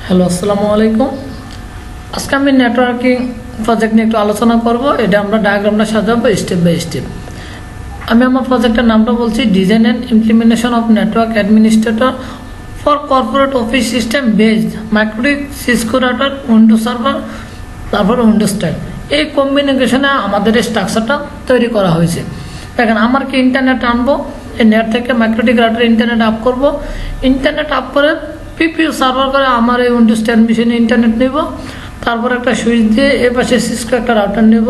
Hello আসসালামু আলাইকুম। আজকে আমি নেটওয়ার্কিং প্রজেক্ট নিয়ে একটু আলোচনা করব। এটা আমরা ডায়াগ্রামটা সাজাবো স্টেপ বাই স্টেপ। আমি আমার প্রজেক্টের নামটা বলছি design and implementation of network administrator for corporate office system based MikroTik Cisco router Windows server তারপর উইন্ডোজ 10। এই কম্বিনেশনে আমাদের এই স্ট্রাকচারটা তৈরি করা হয়েছে। দেখেন আমার কি ইন্টারনেট আনবো, এই নেট থেকে মাইক্রোটিক রাউটার ইন্টারনেট আপ করব। ইন্টারনেট আপ করে পিপিইউ সার্ভার করে আমার এই উইন্ডোজ 10 মেশিনে ইন্টারনেট নেব। তারপর একটা সুইচ দিয়ে এ পাশে সিসকো একটা রাউটার নেব।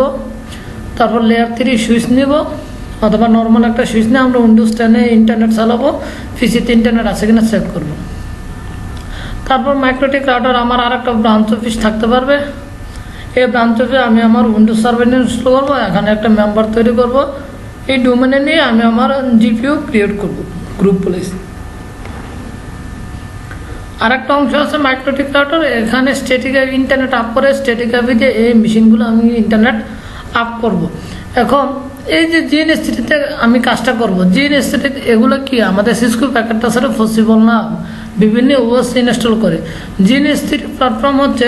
তারপর লেয়ার 3 সুইচ নেব অথবা নর্মাল একটা সুইচ নিয়ে আমরা উইন্ডোজ 10 ইন্টারনেট চালাবো। পিসিতে ইন্টারনেট আছে কিনা চেক করব। তারপর মাইক্রোটিক রাউটার আমার আর একটা ব্রাঞ্চ অফিস থাকতে পারবে। এই ব্রাঞ্চ অফিসে আমি আমার উইন্ডোজ সার্ভার ইনস্টল করবো। এখানে একটা মেম্বার তৈরি করব। এই ডোমেনে নিয়ে আমি আমার জিপিইউ ক্রিয়েট করব গ্রুপ প্লেস। আর একটা অংশ আছে মাইক্রোটিক রাউটার, এখানে স্ট্যাটিক ইন্টারনেট আপ করে স্ট্যাটিক আইপি দিয়ে এই মেশিনগুলো আমি ইন্টারনেট আপ করব। এখন এই যে জিএনএসটিতে আমি কাজটা করব, জিএনএসটি এগুলো কি আমাদের সিসকো প্যাকেটটা ছাড়া পসিবল না, বিভিন্ন ওএস ইনস্টল করে। জিএনএসটি প্ল্যাটফর্ম হচ্ছে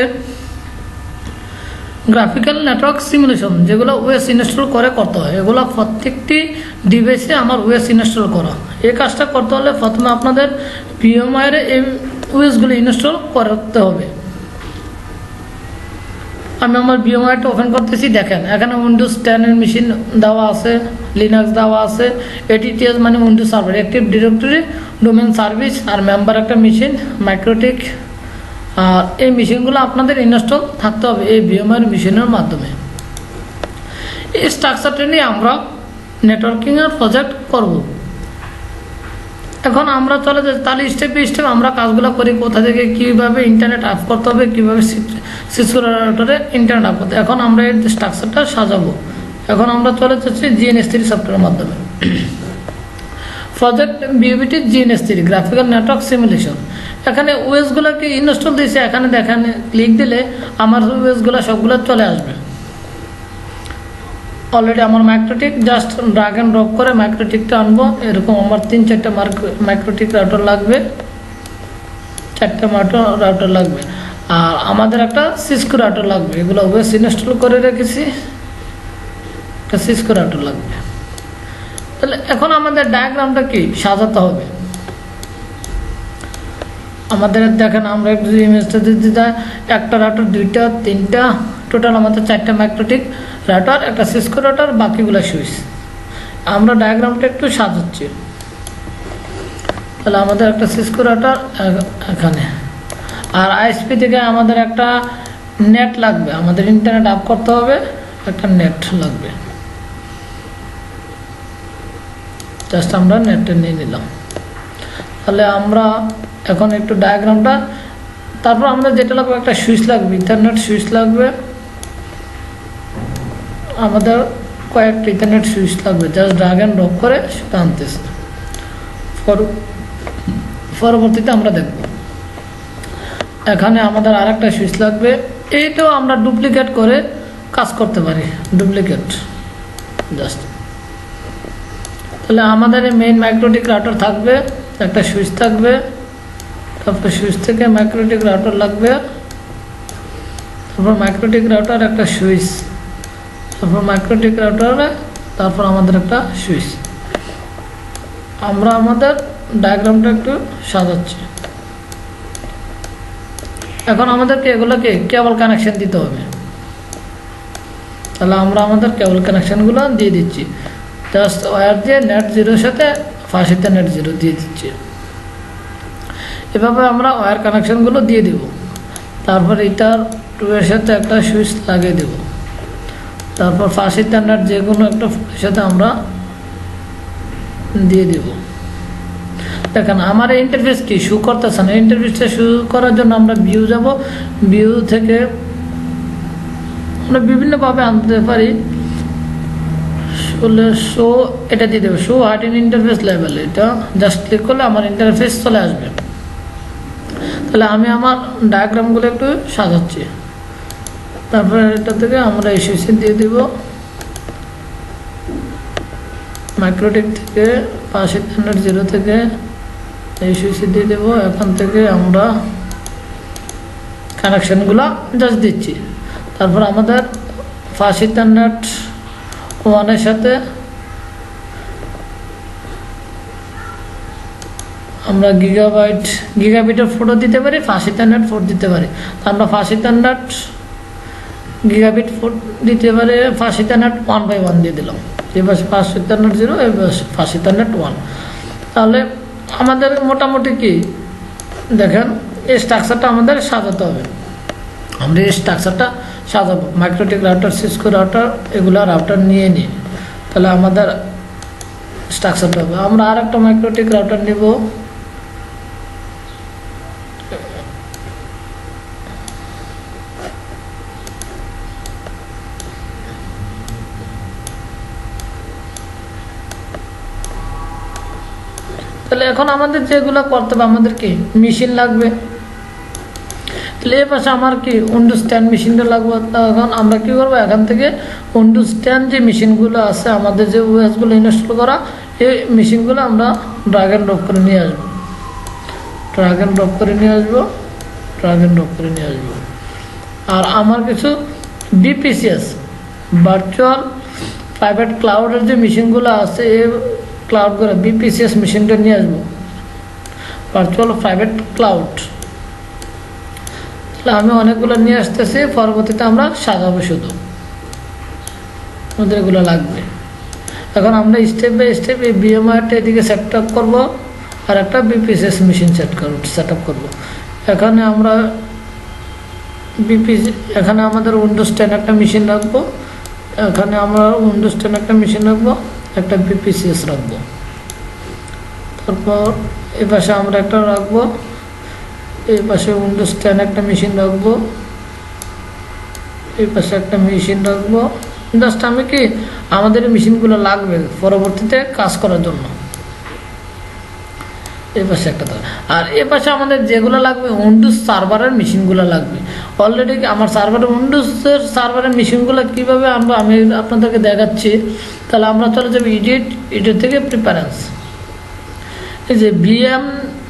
গ্রাফিক্যাল নেটওয়ার্ক সিমুলেশন, যেগুলো ওএস ইনস্টল করে করতে হয়। এগুলো প্রত্যেকটি ডিভাইসে আমার ওএস ইনস্টল করা। এই কাজটা করতে হলে প্রথমে আপনাদের ভিএমওয়ার এই ওএসগুলো ইনস্টল করতে হবে। আমি আমার ভিএমওয়ারটা ওপেন করতেছি। দেখেন এখানে উইন্ডোজ 10 এর মেশিন দেওয়া আছে, লিনাক্স দেওয়া আছে, এটিটিএস মানে Windows server, active directory, domain service আর মেম্বার একটা মেশিন মাইক্রোটিক। আর এই মেশিনগুলো আপনাদের ইনস্টল থাকতে হবে এই ভিএমওয়ার মেশিনের মাধ্যমে। এই স্ট্রাকচারটা নিয়ে আমরা নেটওয়ার্কিংয়ের প্রজেক্ট করব। এখন আমরা চলে যাই, তাহলে স্টেপ বাই স্টেপ আমরা কাজগুলো করি। কোথা থেকে কীভাবে ইন্টারনেট আপ করতে হবে, কীভাবে সিসকো রাউটারে ইন্টারনেট আপ করতে। এখন আমরা এই স্ট্রাকচারটা সাজাবো। এখন আমরা চলে যাচ্ছি জিএনএস3 সফটওয়্যারের মাধ্যমে। Project BUBT GNS three graphical network simulation. এখানে ওএসগুলোকে ইনস্টল দিয়েছে। এখানে দেখেন ক্লিক দিলে আমার ওএসগুলো সবগুলো চলে আসবে। অলরেডি আমার MikroTik just drug and drop করে মাইক্রোটিকটা আনবো। এরকম আমার 3-4টা মাইক্রোটিক রাউটার লাগবে, 4টা রাউটার লাগবে। আর আমাদের একটা সিসকো রাউটার লাগবে। এগুলো ওএস ইনস্টল করে রেখেছি, একটা সিসকো রাউটার লাগবে। তাহলে এখন আমাদের ডায়াগ্রামটা কি সাজাতে হবে। আমাদের দেখেন আমরা একটু ইমেজটা দিতে একটা রাউটার, 2টা 3টা, টোটাল আমাদের 4টা মাইক্রোটিক রাউটার, একটা সিসকো রাউটার, বাকিগুলো সুইচ। আমরা ডায়াগ্রামটা একটু সাজাচ্ছি। তাহলে আমাদের একটা সিসকো রাউটার এখানে, আর আইএসপি থেকে আমাদের একটা নেট লাগবে। আমাদের ইন্টারনেট আপ করতে হবে, একটা নেট লাগবে। জাস্ট আমরা নেটটা নিয়ে নিলাম। তাহলে আমরা এখন একটু ডায়াগ্রামটা, তারপর আমরা যেটা লাগবে একটা সুইচ লাগবে, ইথারনেট সুইচ লাগবে। আমাদের কয়েকটা ইথারনেট সুইচ লাগবে। জাস্ট ড্রাগ অ্যান্ড ড্রপ করে সেটা আনতেছে। পরবর্তীতে আমরা দেখব এখানে আমাদের আর একটা সুইচ লাগবে। এইটাও আমরা ডুপ্লিকেট করে কাজ করতে পারি, ডুপ্লিকেট জাস্ট। তাহলে আমাদের মেইন মাইক্রোটিক রাউটার থাকবে, একটা সুইচ থাকবে, তারপর সুইচ থেকে মাইক্রোটিক রাউটার লাগবে, তারপর মাইক্রোটিক রাউটার একটা সুইচ, তারপর মাইক্রোটিক রাউটারে, তারপর আমাদের একটা সুইচ। আমরা আমাদের ডায়াগ্রামটা একটু সাজাচ্ছি। এখন আমাদেরকে এগুলোকে কেবল কানেকশন দিতে হবে। তাহলে আমরা আমাদের কেবল কানেকশনগুলো দিয়ে দিচ্ছি। জাস্ট ওয়্যার দিয়ে নেট 0-এর সাথে ফাঁসিতে নেট 0 দিয়ে দিচ্ছি। এভাবে আমরা ওয়্যার কানেকশনগুলো দিয়ে দেব। তারপর এটার 2-এর সাথে একটা সুইচ লাগিয়ে দেব। তারপর ফাঁসিতে নেট যে কোনো একটা সাথে আমরা দিয়ে দেব। দেখেন আমার এই ইন্টারফেস কি শো করতেছে না। ইন্টারফেসটা শো করার জন্য আমরা ভিউ যাব। ভিউ থেকে আমরা বিভিন্নভাবে আনতে পারি। শো এটা দিয়ে দেবো, show heart in interface level. এটা জাস্ট ক্লিক করলে আমার ইন্টারফেস চলে আসবে। তাহলে আমি আমার ডায়াগ্রামগুলো একটু সাজাচ্ছি। তারপরে এটা থেকে আমরা এই সুইচ দিয়ে দিব, মাইক্রোটিক থেকে পাশে 0 থেকে এই সুইচ দিয়ে দেবো। এখান থেকে আমরা কানেকশনগুলো জাস্ট দিচ্ছি। তারপর আমাদের ফাস্ট ইথারনেট 1 সাথে আমরা গিগাবিটের ফটো দিতে পারি, ফাস্ট ইথারনেট 4 দিতে পারি। তো আমরা ফাস্ট ইথারনেট গিগাবিট 4 দিতে পারি, ফাস্ট ইথারনেট 1/1 দিয়ে দিলাম। এবার ফাস্ট ইথারনেট 0, এবার ফাস্ট ইথারনেট 1। তাহলে আমাদের মোটামুটি কি দেখেন, এই স্ট্রাকচারটা আমাদের সাজাতে হবে। আমরা এই স্ট্রাকচারটা সাজাবো, মাইক্রোটিক রাউটার, সিসকো রাউটার, এগুলো রাউটার নিয়ে নিই, তাহলে আমাদের স্ট্রাকচারটা হবে। আমরা আর একটা মাইক্রোটিক রাউটার নিব, তাহলে এখন আমাদের যেগুলো করতে হবে, আমাদের কি মেশিন লাগবে। তাহলে এই পাশে আমার কি উইন্ডোজ 10 মেশিনটা লাগবে। তখন আমরা কি করবো, এখান থেকে উইন্ডোজ 10 যে মেশিনগুলো আছে, আমাদের যে ওএসগুলো ইনস্টল করা, এই মেশিনগুলো আমরা ড্রাগ অ্যান্ড ড্রপ করে নিয়ে আসবো, আর আমার কিছু বিপিসিএস ভার্চুয়াল প্রাইভেট ক্লাউডের যে মেশিনগুলো আছে, এই ক্লাউডগুলো বিপিসিএস মেশিনটা নিয়ে আসবো, ভার্চুয়াল প্রাইভেট ক্লাউড। তাহলে আমি অনেকগুলো নিয়ে আসতেছি, পরবর্তীতে আমরা সাজাবো, শুধু আমাদের এগুলো লাগবে। এখন আমরা স্টেপ বাই স্টেপ এই বিএমআরটা এদিকে সেট আপ করবো, আর একটা বিপিসিএস মেশিন সেট আপ করবো। এখানে আমরা এখানে আমাদের উইন্ডোজ 10 একটা মেশিন রাখবো, এখানে আমরা উইন্ডোজ 10 একটা মেশিন রাখবো, একটা বিপিসিএস রাখবো। তারপর এই পাশে আমরা একটা রাখবো, এই পাশে উইন্ডোজ 10 একটা মেশিন রাখবো, এই পাশে একটা মেশিন রাখবো। জাস্ট আমি কি আমাদের এই মেশিনগুলো লাগবে পরবর্তীতে কাজ করার জন্য। এই পাশে একটা, আর এই পাশে আমাদের যেগুলো লাগবে উইন্ডোজ সার্ভারের মেশিনগুলো লাগবে। অলরেডি আমার উইন্ডোজের সার্ভারের মেশিনগুলো কীভাবে আনবো আমি আপনাদেরকে দেখাচ্ছি। তাহলে আমরা চলে যাবো এডিট থেকে প্রিফারেন্স, এই যে ভিএম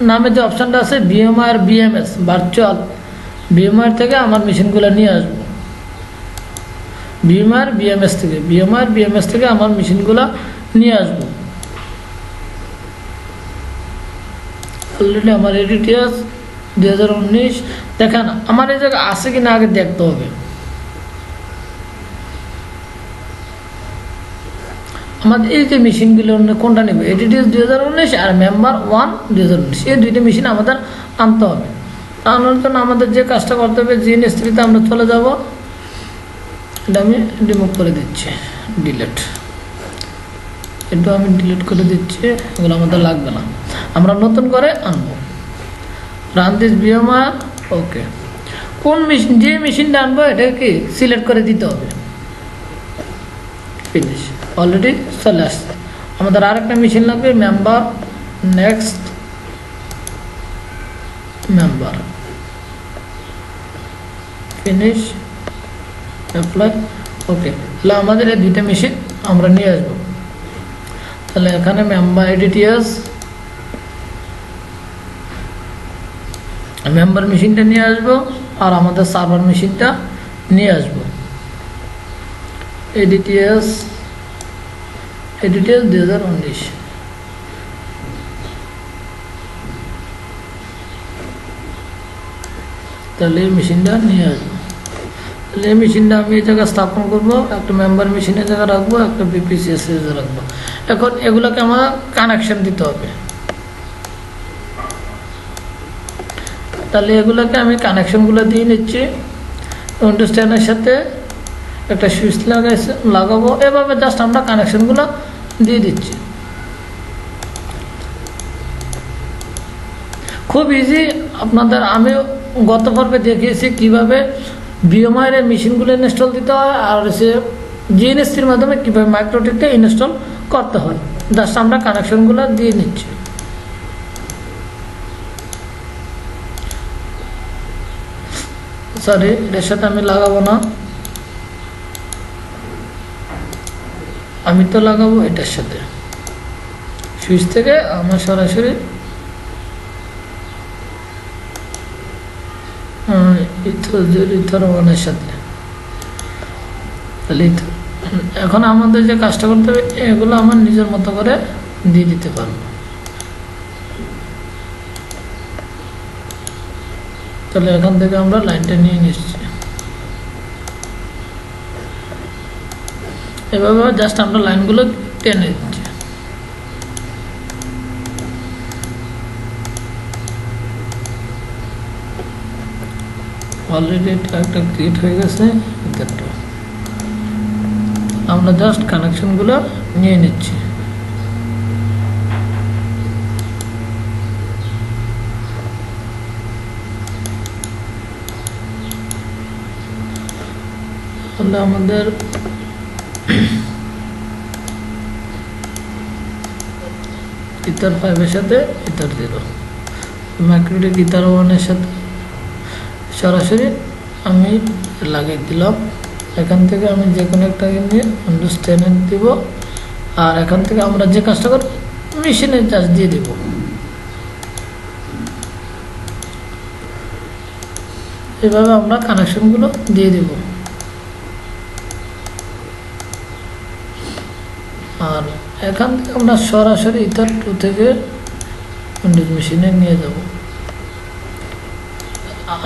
নামে যে অপশানটা আছে, ভিএমআর বিএমএস ভার্চুয়াল, ভিএমআর থেকে আমার মেশিনগুলো নিয়ে আসবো, ভিএমআর বিএমএস থেকে আমার মেশিনগুলো নিয়ে আসবো। অলরেডি আমার এডিটিএস 2019 দেখেন, আমার এই জায়গায় আছে কিনা আগে দেখতে হবে। আমাদের এই যে মেশিনগুলো কোনটা নেবে, এডিটিএস 2019 আর মেম্বার 1 2019, এই দুইটা মেশিন আমাদের আনতে হবে। আনার জন্য আমাদের যে কাজটা করতে হবে, জিএনএস3-তে আমরা চলে যাব, এটা আমি রিমুভ করে দিচ্ছি, এটা আমি ডিলিট করে দিচ্ছি, এগুলো আমাদের লাগবে না, আমরা নতুন করে আনবো। রান দিস ভিএমআর, ওকে। কোন মেশিন, যে মেশিনটা আনবো এটাকে সিলেক্ট করে দিতে হবে, ফিনিশ। অলরেডি চলে আসছে। আমাদের আরেকটা মেশিন লাগবে, member, next member, finish, apply, okay. তাহলে আমাদের এই দুইটা মেশিন আমরা নিয়ে আসবো। তাহলে এখানে মেম্বার এডিটিএস মেম্বার মেশিনটা নিয়ে আসবো, আর আমাদের সার্ভার মেশিনটা নিয়ে আসবো। এডিটিএস 2019, তাহলে এই মেশিনটা নিয়ে আসবো। তাহলে এই মেশিনটা আমি এই জায়গায় স্থাপন করবো, একটা মেম্বার মেশিনের জায়গায় রাখবো, একটা বিপিসিএস এর জায়গায় রাখবো। এখন এগুলোকে আমার কানেকশন দিতে হবে, তাহলে এগুলোকে আমি কানেকশনগুলো দিয়ে নিচ্ছি। উইন্ডোজ 10-এর সাথে একটা সুইচ লাগাবো, এভাবে জাস্ট আমরা কানেকশনগুলো দিয়ে দিচ্ছি। খুব ইজি আপনাদের, আমি গত পর্বে দেখিয়েছি কীভাবে ভিএমআর এর মেশিনগুলো ইনস্টল দিতে হয়, আর সে জিএনএস3-র মাধ্যমে কীভাবে মাইক্রোটিকটা ইনস্টল করতে হয়। জাস্ট আমরা কানেকশনগুলো দিয়ে নিচ্ছি। সরি, এর সাথে আমি লাগাবো না, আমি তো লাগাবো এটার সাথে। সুইচ থেকে আমার সরাসরি ইথার1 সাথে। তাহলে এখন আমাদের যে কাজটা করতে হবে এগুলো আমার নিজের মতো করে দিয়ে দিতে পারবো। তাহলে এখান থেকে আমরা লাইনটা নিয়ে নিচ্ছি, এভাবে জাস্ট আমরা লাইনগুলো টেনে দিচ্ছি। অলরেডি একটা ক্রিয়েট হয়ে গেছে, আমরা জাস্ট কানেকশনগুলো নিয়ে নিচ্ছি। তাহলে আমাদের ইথার5 এর সাথে ইথার0, ম্যাক্রোটিক ইথার1 এর সাথে সরাসরি আমি লাগিয়ে দিলাম। এখান থেকে আমি যে কোনো একটা নিয়ে উইন্ডোজ 10 দিব, আর এখান থেকে আমরা যে কাজটা করব মেশিনে চার্জ দিয়ে দেব। এভাবে আমরা কানেকশনগুলো দিয়ে দেব, আর এখান থেকে আমরা সরাসরি ইথার2 থেকে উইন্ডোজ মেশিনে নিয়ে যাব।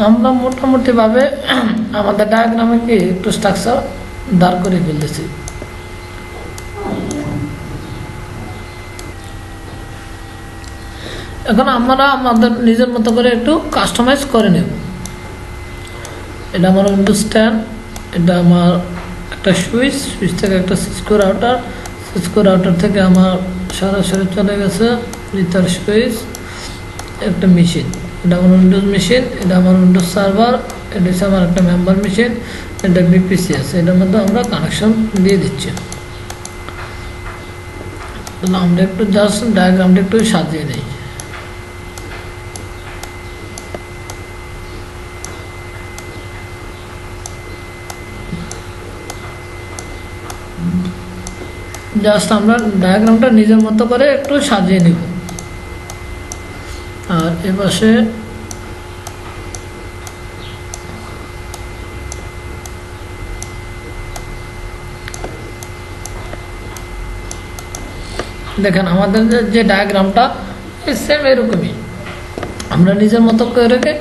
আমরা মোটামুটিভাবে আমাদের ডায়াগ্রামে কি একটু স্ট্রাকচার দাঁড় করে ফেলতেছি। এখন আমরা আমাদের নিজের মতো করে একটু কাস্টমাইজ করে নেব। এটা আমার উইন্ডোজ 10, এটা আমার একটা সুইচ থেকে একটা সিসকো রাউটার থেকে আমার সরাসরি চলে গেছে ইথার সুইচ, একটা মেশিন, এটা আমার উইন্ডোজ মেশিন, এটা আমার উইন্ডোজ সার্ভার, এটা হচ্ছে আমার একটা মেম্বার মেশিন, এটা বিপিসি আছে, এটার মধ্যে আমরা কানেকশন দিয়ে দিচ্ছি। তাহলে আমরা একটু জাস্ট ডায়াগ্রামটা একটু সাজিয়ে নিই। জাস্ট আমরা ডায়াগ্রামটা নিজের মতো করে একটু সাজিয়ে নিব। আর এপাশে দেখেন আমাদের যে ডায়াগ্রামটা সেম এরকমই, আমরা নিজের মতো করে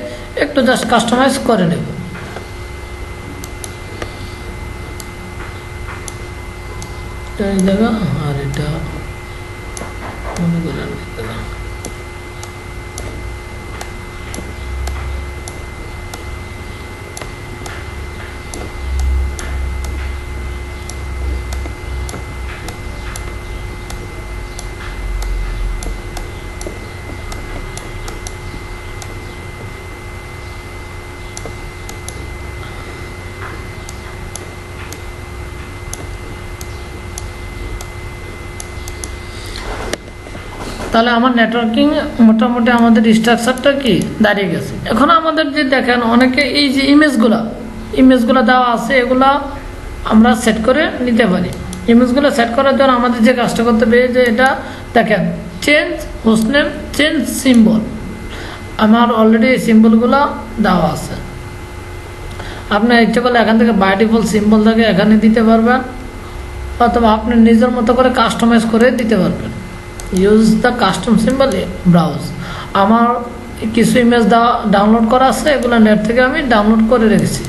একটু জাস্ট কাস্টমাইজ করে নেব। এই জায়গা আর এটা মনে করেন তাহলে আমার নেটওয়ার্কিং মোটামুটি আমাদের স্ট্রাকচারটা কি দাঁড়িয়ে গেছে। এখন আমাদের যে দেখেন অনেকে এই যে ইমেজগুলো দেওয়া আছে এগুলা আমরা সেট করে নিতে পারি। ইমেজগুলো সেট করার জন্য আমাদের যে কাজটা করতে হবে যে এটা দেখেন চেঞ্জ হোস্টনেম, চেঞ্জ সিম্বল, আমার অলরেডি এই সিম্বলগুলো দেওয়া আছে। আপনার ইচ্ছে করলে এখান থেকে বাই ডিফল্ট সিম্বল থেকে এখানে দিতে পারবেন, অথবা আপনি নিজের মতো করে কাস্টমাইজ করে দিতে পারবেন। Use the custom symbol browse. আমার কিছু ইমেজ ডাউনলোড করা আছে, এগুলো নেট থেকে আমি ডাউনলোড করে রেখেছি।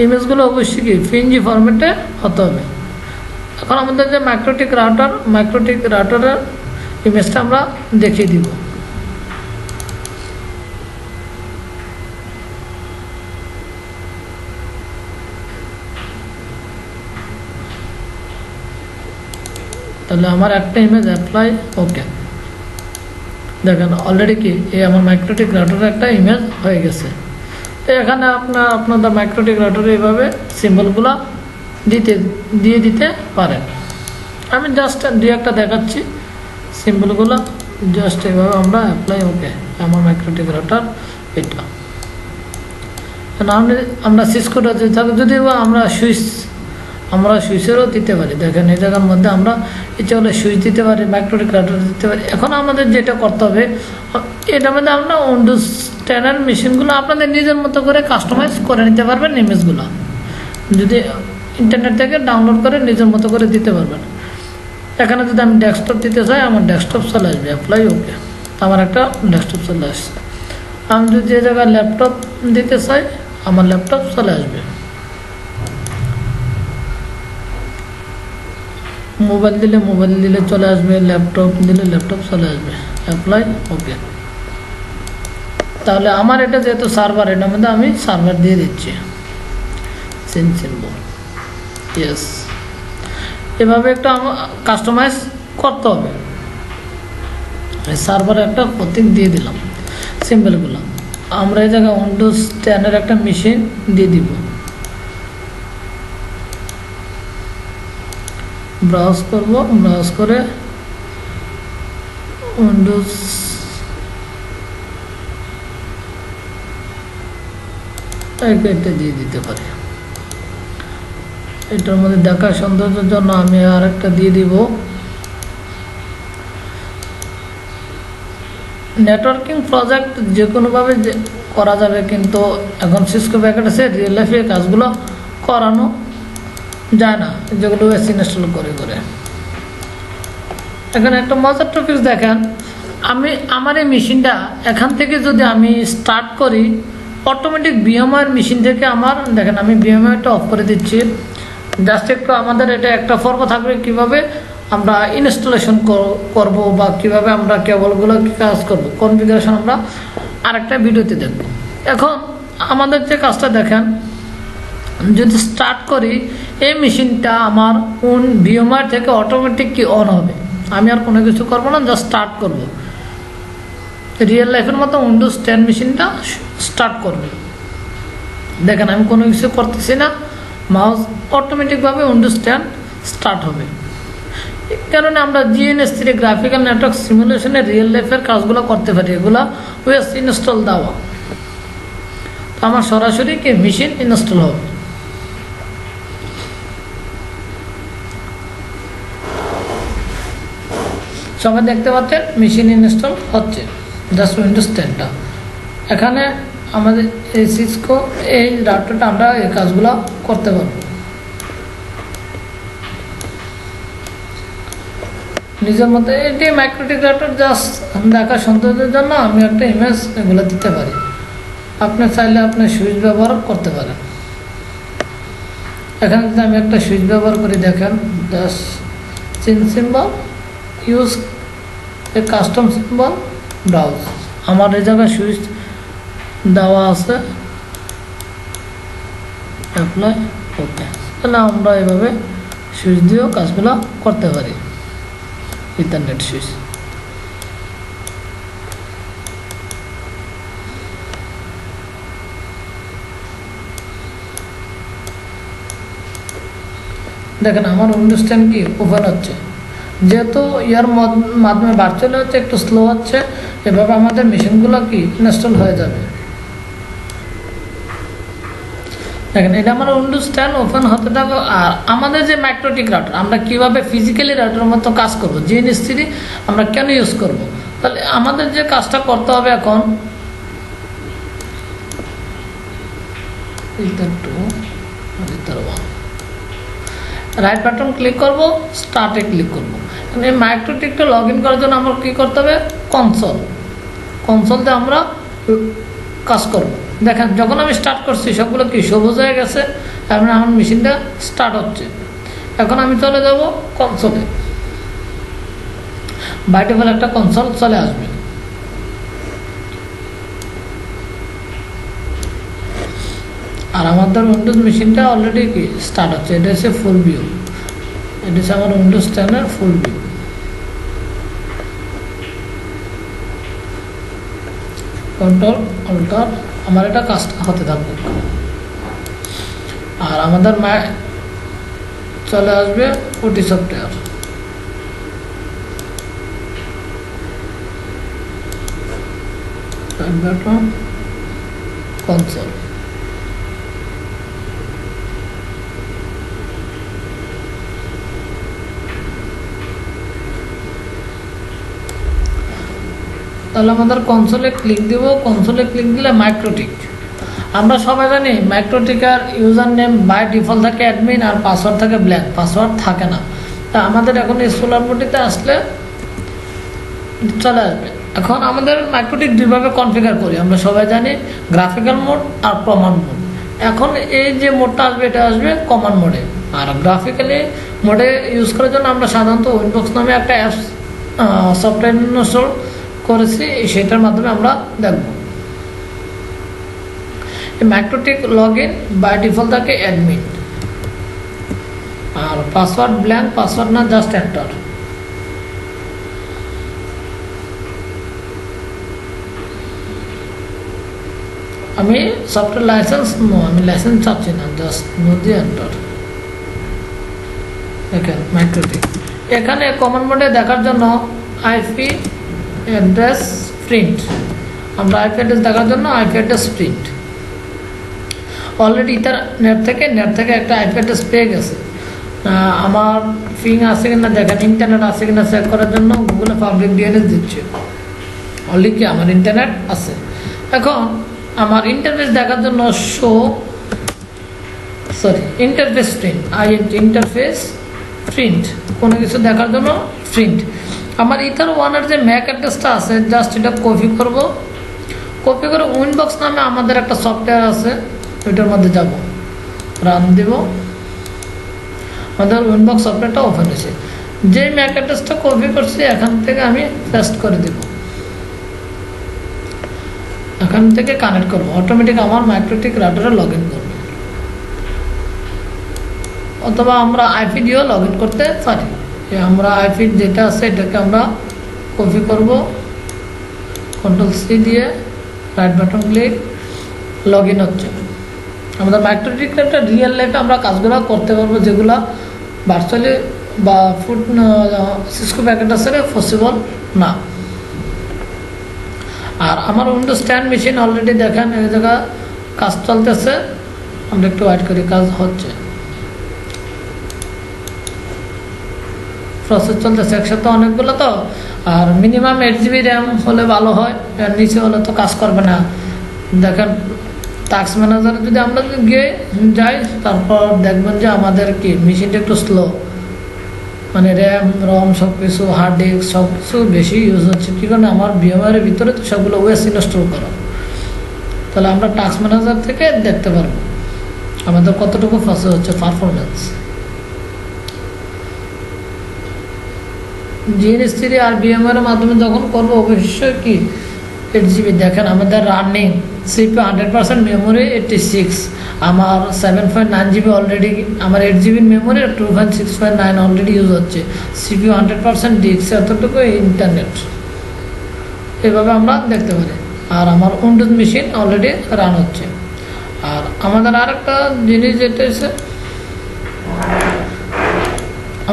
ইমেজগুলো অবশ্যই কি পিএনজি ফরম্যাটে হতে হবে। এখন আমাদের যে মাইক্রোটিক রাউটারের ইমেজটা আমরা দেখিয়ে দিব। তাহলে আমার একটা ইমেজ অ্যাপ্লাই, ওকে দেখেন অলরেডি কি এই আমার মাইক্রোটিক রাউটারের একটা ইমেজ হয়ে গেছে। তো এখানে আপনাদের মাইক্রোটিক রাউটারে এইভাবে সিম্বলগুলো দিয়ে দিতে পারেন। আমি জাস্ট দুই একটা দেখাচ্ছি সিম্বলগুলো, জাস্ট এইভাবে আমরা অ্যাপ্লাই, ওকে আমার মাইক্রোটিক রাউটার এটা। আমরা সিসকোটা যদি আমরা সুইচ আমরা সুইচেরও দিতে পারি। দেখেন এই জায়গার মধ্যে আমরা ইচ্ছে হলে সুইচ দিতে পারি, মাইক্রোটিক্রাটার দিতে পারি। এখন আমাদের যেটা করতে হবে, এটার মধ্যে আমরা উইন্ডোজ 10 মেশিনগুলো আপনাদের নিজের মতো করে কাস্টমাইজ করে নিতে পারবেন। ইমেজগুলো যদি ইন্টারনেট থেকে ডাউনলোড করে নিজের মতো করে দিতে পারবেন। এখানে যদি আমি ডেস্কটপ দিতে চাই, আমার ডেস্কটপ চলে আসবে, অ্যাপ্লাই ওকে, আমার একটা ডেস্কটপ চলে আসছে। আমি যদি যে জায়গায় ল্যাপটপ দিতে চাই, আমার ল্যাপটপ চলে আসবে। মোবাইল দিলে চলে আসবে, ল্যাপটপ দিলে ল্যাপটপ চলে আসবে, অ্যাপ্লাই ওকে। তাহলে আমার এটা যেহেতু সার্ভার, এটার মধ্যে আমি সার্ভার দিয়ে দিচ্ছি, সিম্বল ইয়েস। এভাবে একটা কাস্টমাইজ করতে হবে। সার্ভারে একটা প্রতীক দিয়ে দিলাম, সিম্বলগুলো। আমরা এই জায়গায় উইন্ডোজ 10 একটা মেশিন দিয়ে দিব। ব্রাউজ করব, ব্রাউজ করে উইন্ডোজ এটা দিয়ে দিতে পারি। এটার মধ্যে দেখার সৌন্দর্যের জন্য আমি আর একটা দিয়ে দিব। নেটওয়ার্কিং প্রজেক্ট যে কোনোভাবে করা যাবে, কিন্তু এখন সিসকো প্যাকেট আছে, রিয়েল লাইফে কাজগুলো করানো যায় না, যেগুলো ওএস ইনস্টল করে করে। এখানে একটা মজার টপিক দেখেন, আমার এই মেশিনটা এখান থেকে যদি আমি স্টার্ট করি, অটোমেটিক ভিএমআর মেশিন থেকে আমার দেখেন, আমি ভিএমআরটা অফ করে দিচ্ছি। জাস্ট একটু আমাদের এটা একটা পর্ব থাকবে কিভাবে আমরা ইনস্টলেশন করব বা কিভাবে আমরা কেবলগুলো কাজ করব, কনফিগারেশন আমরা আরেকটা ভিডিওতে দেখব। এখন আমাদের যে কাজটা দেখেন, যদি স্টার্ট করি, এই মেশিনটা আমার ভিএমআর থেকে অটোমেটিক কি অন হবে। আমি আর কোনো কিছু করবো না, জাস্ট স্টার্ট করব। রিয়েল লাইফের মতো উইন্ডোজ 10 মেশিনটা স্টার্ট করবে। দেখেন আমি কোনো কিছু করতেছি না, মাউস অটোমেটিকভাবে উইন্ডোজ 10 স্টার্ট হবে। এই কারণে আমরা GNS3 গ্রাফিক্যাল নেটওয়ার্ক সিমুলেশনে রিয়েল লাইফের কাজগুলো করতে পারি। এগুলা ওএস ইনস্টল দেওয়া, তো আমার সরাসরি কি মেশিন ইনস্টল হবে। সবাই দেখতে পাচ্ছেন মেশিন ইনস্টল হচ্ছে, জাস্ট উইন্ডোজ 10টা। এখানে আমাদের এই সিসকো এই রাউটারটা আমরা এই কাজগুলো করতে পারবো নিজের মতো। এটি মাইক্রোটিক রাউটার জাস্ট দেখার সৌন্দর্যের জন্য আমি একটা ইমেজ এগুলো দিতে পারি। আপনি চাইলে আপনি সুইচ ব্যবহার করতে পারেন। এখানে যদি আমি একটা সুইচ ব্যবহার করি, দেখেন just change symbol, use a custom symbol, browse. আমার এই জায়গায় সুইচ দেওয়া আছে, অ্যাপ্লাই ওকে। তাহলে আমরা এভাবে সুইচ দিয়েও কাজগুলো করতে পারি, ইথারনেট সুইচ। দেখেন আমার উইন্ডোজ 10 কি ওপেন হচ্ছে, যেহেতু ইয়ার মাধ্যমে ভার্চুয়ালি হচ্ছে, একটু স্লো হচ্ছে। এভাবে আমাদের মেশিনগুলো কি ইনস্টল হয়ে যাবে। দেখেন এটা আমার উইন্ডোজ 10 ওপেন হতে থাকো। আর আমাদের যে মাইক্রোটিক রাউটার, আমরা কিভাবে ফিজিক্যালি রাউটারের মতো কাজ করব, GNS3 আমরা কেন ইউজ করব। তাহলে আমাদের যে কাজটা করতে হবে, এখন রাইট বাটন ক্লিক করব, স্টার্টে ক্লিক করব। এই মাইক্রোটিকটা লগ ইন করার জন্য আমার কী করতে হবে, কনসোলতে আমরা কাজ করব। দেখেন যখন আমি স্টার্ট করছি সবগুলো কি সবুজ হয়ে গেছে, তার মানে আমার মেশিনটা স্টার্ট হচ্ছে। এখন আমি চলে যাব কনসোলে, বাই ডিফল্ট একটা কনসোল চলে আসবে। আর আমাদের উইন্ডোজ মেশিনটা অলরেডি কি স্টার্ট হচ্ছে। এটা হচ্ছে ফুল ভিউ, এটা হচ্ছে আমার windows 10 full view. Control alter, আমার এটা কাজটা হতে থাকবে। আর আমাদের চলে আসবে ওটি সফটওয়্যার। কনসোল তাহলে আমাদের কনসোলে ক্লিক দিব। কনসোলে ক্লিক দিলে মাইক্রোটিক, আমরা সবাই জানি মাইক্রোটিকার ইউজার নেম বাই ডিফল্ট থাকে অ্যাডমিন, আর পাসওয়ার্ড থাকে ব্ল্যাঙ্ক, পাসওয়ার্ড থাকে না। তা আমাদের এখন এই সোলার বডিতে আসলে চলে আসবে। এখন আমাদের মাইক্রোটিক দুইভাবে কনফিগার করি, আমরা সবাই জানি গ্রাফিক্যাল মোড আর কমান্ড মোড। এখন এই যে মোডটা আসবে এটা আসবে কমান্ড মোডে, আর গ্রাফিক্যালি মোডে ইউজ করার জন্য আমরা সাধারণত উইনবক্স নামে একটা অ্যাপস সফটওয়্যার ইনস্টল করেছি, সেটার মাধ্যমে আমরা দেখব। MikroTik log in by default থাকে অ্যাডমিন, আর পাসওয়ার্ড ব্ল্যাঙ্ক, পাসওয়ার্ড না জাস্ট এন্টার। আমি সফটওয়্যার লাইসেন্স আমি লাইসেন্স চাচ্ছি না, জাস্ট নো দিয়ে এন্টার। দেখেন মাইক্রোটিক এখানে কমন মোডে দেখার জন্য আইপি অ্যাড্রেস প্রিন্ট, আমরা আইপি অ্যাড্রেস দেখার জন্য আইপি অ্যাড্রেস প্রিন্ট। অলরেডি তার নেট থেকে একটা আইপি অ্যাড্রেস পেয়ে গেছে। আমার পিং আছে কিনা দেখেন, ইন্টারনেট আছে কিনা চেক করার জন্য গুগলে পাবলিক ডিএনএস দিচ্ছে, অলরেডি কি আমার ইন্টারনেট আছে। এখন আমার ইন্টারফেস দেখার জন্য ইন্টারফেস প্রিন্ট, ইন্টারফেস প্রিন্ট, কোনো কিছু দেখার জন্য প্রিন্ট। আমার ইথার ওয়ানের যে ম্যাক অ্যাড্রেসটা আছে জাস্ট এটা কপি করব, কপি করে উইনবক্স নামে আমাদের একটা সফটওয়্যার আছে ওইটার মধ্যে যাব, রান দেব, আমাদের উইনবক্স সফটওয়্যারটা ওপেন হয়েছে। যে ম্যাক অ্যাড্রেসটা কপি করছি এখান থেকে আমি পেস্ট করে দেব, এখান থেকে কানেক্ট করবো, অটোমেটিক আমার মাইক্রোটিক রাউটারে লগ ইন করবে। অথবা আমরা আইপি দিয়েও লগ ইন করতে পারি। আমরা আইপি যেটা আছে এটাকে আমরা কপি করব, কন্ট্রোল-সি দিয়ে right button click, log in হচ্ছে। আমাদের মাইক্রোটিক একটা রিয়েল লাইফে আমরা কাজগুলো করতে পারবো যেগুলো ভার্চুয়ালি বা সিসকো প্যাকেট আছে পসিবল না। আর আমার উইন্ডোজ 10 মেশিন অলরেডি দেখেন এই জায়গা কাজ চলতেছে, আমরা একটু ওয়েট করি, কাজ হচ্ছে, প্রসেস চলতেছে একসাথে অনেকগুলো তো। আর মিনিমাম 8 GB র্যাম হলে ভালো হয়, এর নিচে হলে তো কাজ করবে না। দেখেন টাস্ক ম্যানেজারে যদি আমরা গিয়ে যাই তারপর দেখবেন যে আমাদের কি মেশিনটা একটু স্লো, মানে র্যাম রম সব কিছু হার্ড ডিস্ক সব কিছু বেশি ইউজ হচ্ছে। কী কারণে আমার ভিএমআইয়ের ভিতরে তো সবগুলো ওয়েস ইনস্টল করা। তাহলে আমরা টাস্ক ম্যানেজার থেকে দেখতে পারবো আমাদের কতটুকু প্রসেস হচ্ছে, পারফরমেন্স। GNS3 আর ভিএমআইয়ের মাধ্যমে যখন করবো অবশ্যই কি 8 GB। দেখেন আমাদের রানিং CPU 100%, মেমোরি 86, আমার 7.9 GB অলরেডি, আমার 8 GB মেমোরি 2.6.9 অলরেডি ইউজ হচ্ছে, CPU 100%, ডিস্ক এতটুকু, ইন্টারনেট। এভাবে আমরা দেখতে পারি। আর আমার উইন্ডোজ মেশিন অলরেডি রান হচ্ছে। আর আমাদের আরেকটা জিনিস যেটা হচ্ছে,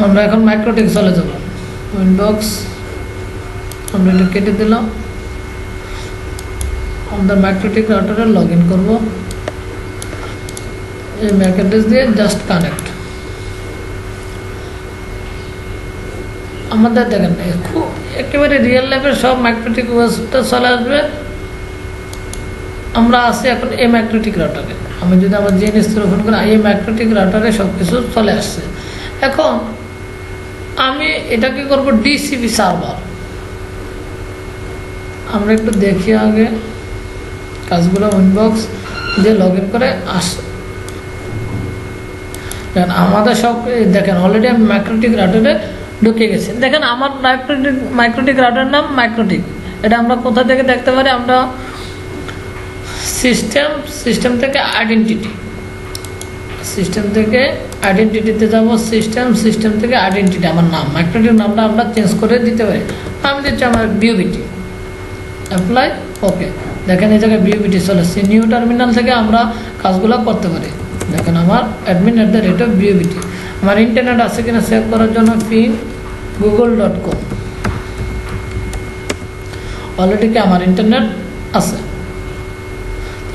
আমরা এখন মাইক্রোটিক চলে যাব। উইনবক্স আমরা এটা কেটে দিলাম, আমাদের মাইক্রোটিক রাউটারে লগ ইন করবো, এই ম্যাক অ্যাড্রেস দিয়ে জাস্ট কানেক্ট। আমাদের দেখেন খুব একেবারে রিয়েল লাইফের সব মাইক্রোটিক ওয়েবসাইটটা চলে আসবে। আমরা আছি এখন এই মাইক্রোটিক রাউটারে, আমি যদি আমার জিএনএস ওপেন করি এই মাইক্রোটিক রাউটারে সব কিছু চলে আসছে। এখন আমি এটা কি করবো, ডিসিপি সার্ভার, আমরা একটু দেখি আগে কাজগুলো। উইনবক্স দিয়ে লগ ইন করে আসে, দেখেন আমাদের সব দেখেন অলরেডি আমি মাইক্রোটিক রাউটারে ঢুকে গেছি। দেখেন আমার মাইক্রোটিক রাউটারের নাম মাইক্রোটিক। এটা আমরা কোথা থেকে দেখতে পারি, আমরা সিস্টেম থেকে আইডেন্টিটিতে যাব, সিস্টেম থেকে আইডেন্টিটি, আমার নাম মাইক্রোটিক নামটা আমরা চেঞ্জ করে দিতে পারি। আমি দিচ্ছি আমার বিওবিটি, অ্যাপ্লাই, ওকে। দেখেন এই জায়গায় বিওবিটি চলে আসছে। নিউ টার্মিনাল থেকে আমরা কাজগুলো করতে পারি। দেখেন আমার admin@biobit, আমার ইন্টারনেট আছে কিনা চেক করার জন্য পিং google.com, অলরেডি কি আমার ইন্টারনেট আছে।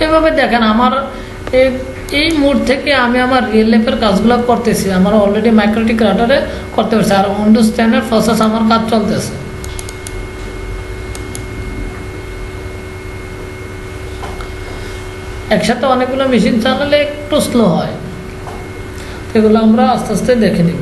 এভাবে দেখেন আমার এই মোড থেকে আমি আমার রিয়েল লাইফের কাজগুলো করতেছি, আমার অলরেডি মাইক্রোটিক রাউটারে করতে পারছি। আর উইন্ডোজ 10 এর প্রসেস আমার কাজ চলতেছে। একসাথে অনেকগুলো মেশিন চালালে একটু স্লো হয়, এগুলো আমরা আস্তে আস্তে দেখে নিব।